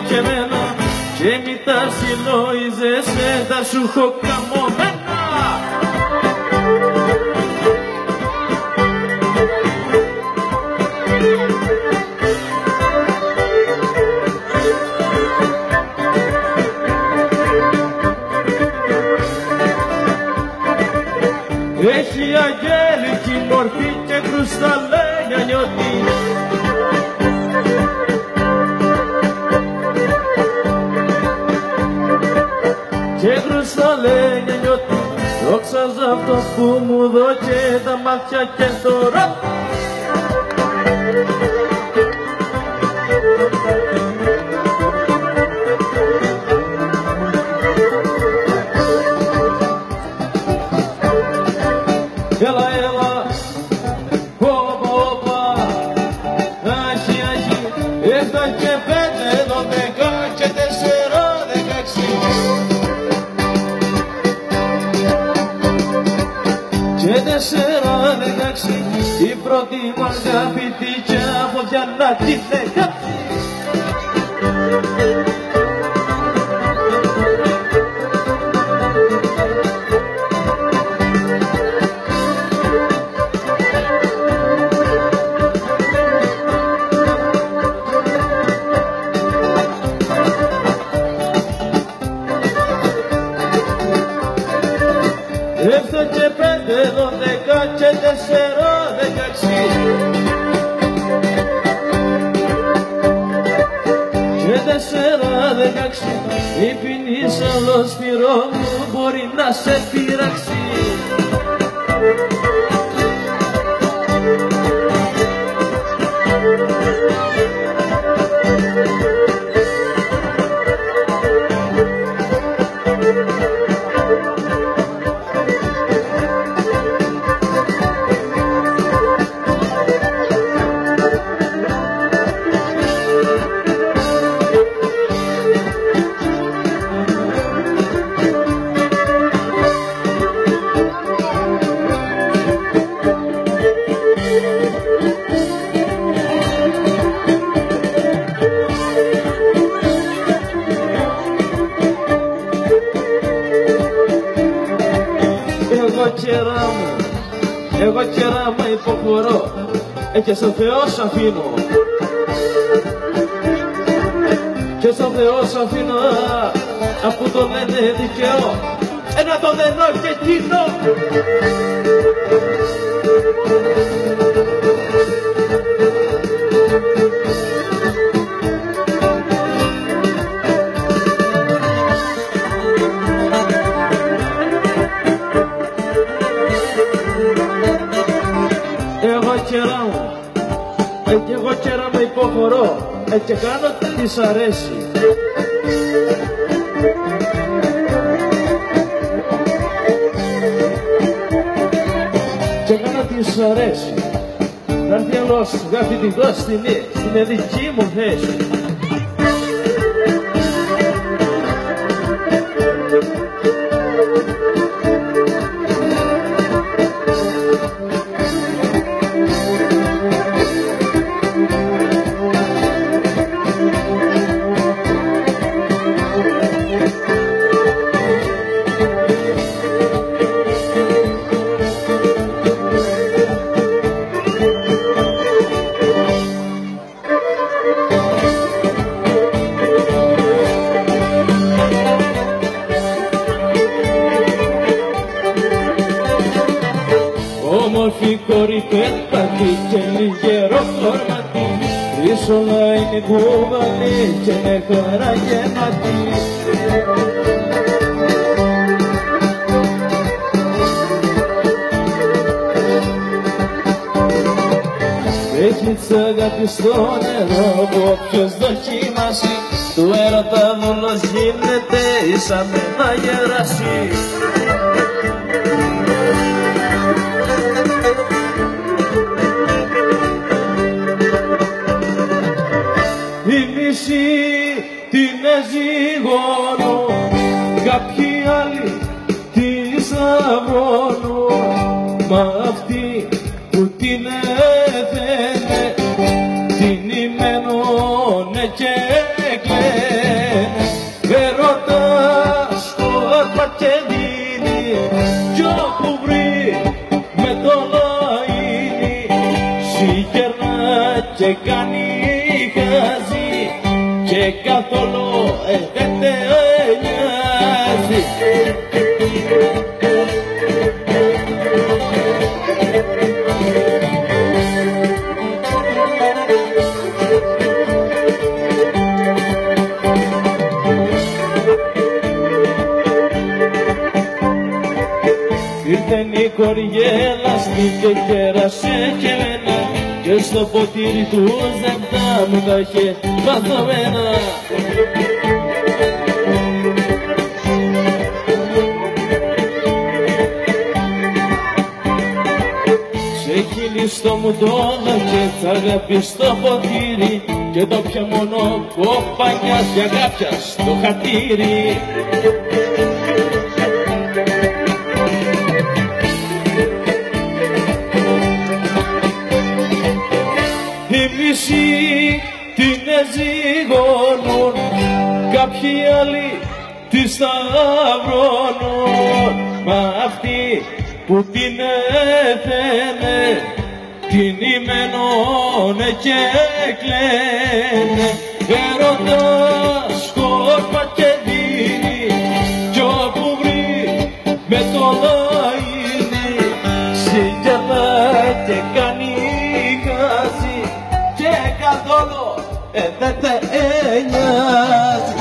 και εμένα και μη τα συλλόιζεσαι, τα σου έχω καμωμένα. Έχει αγγέλικη μορφή και κρουσταλένια νιώτη και κρουσταλένια νιώτη, δόξα σ' αυτό που μου δώκε τα μάτια και το ρωτ. Έλα, έλα, όπα, όπα, άχι, άχι, 7 και 5, 12 και 4, 16. Και 4, 16, η πρώτη μου αγαπητή από για να την εγγάψει. Έφτα και 5, 12 και 4, 16. Και 4, 16, η ποινή σαν λοσπυρό μου μπορεί να σε πειράξει. Εγώ κεράμα υποχωρώ και στον Θεό σ' αφήνω. Και στον Θεό σ' αφήνω, αφού το λένε δικαιό, να το δενώ και κοινώ. Κι εγώ κεράμα υποχωρώ και κάνω τι της αρέσει. Και κάνω τι της αρέσει. Να έρθει άλλος γραφητικός στην δική μου θέση. Όμορφη κόρη πέτατη και λιγερό κορματί, της όλα είναι κουβαλή και με χαρά γεμάτη. Έχει της αγάπης στο νερό που όποιος δοκιμάσει, του έρωτα δούλος γίνεται ίσα με να γεράσει. Η μισή την εζυγώνω, κάποιοι άλλοι τη σταυρώνω, μα αυτή που την έθενε την ημένωνε και κλαίγε. και κάνει χαζί και καθόλου δεν νοιάζει. Ήρθεν η κοριέλα και κέρασε και μένα και στο ποτήρι του ζευγά μου τα είχε παθωμένα. Σε χειλιστό μου το δάκε θα αγάπη στο ποτήρι και το πια μόνο κοπανιάς για αγάπια στο χατήρι. Οι μισοί την εζυγώνουν, κάποιοι άλλοι τη σταυρώνουν, μα αυτοί που την έθαινε την ημένωνε και κλαίνε. Έρωτας σκόρπα και δίνει κι όπου βρει με το λαϊνί συγκερνά και κάνει χαζί και καθόλου δεν νοιάζει.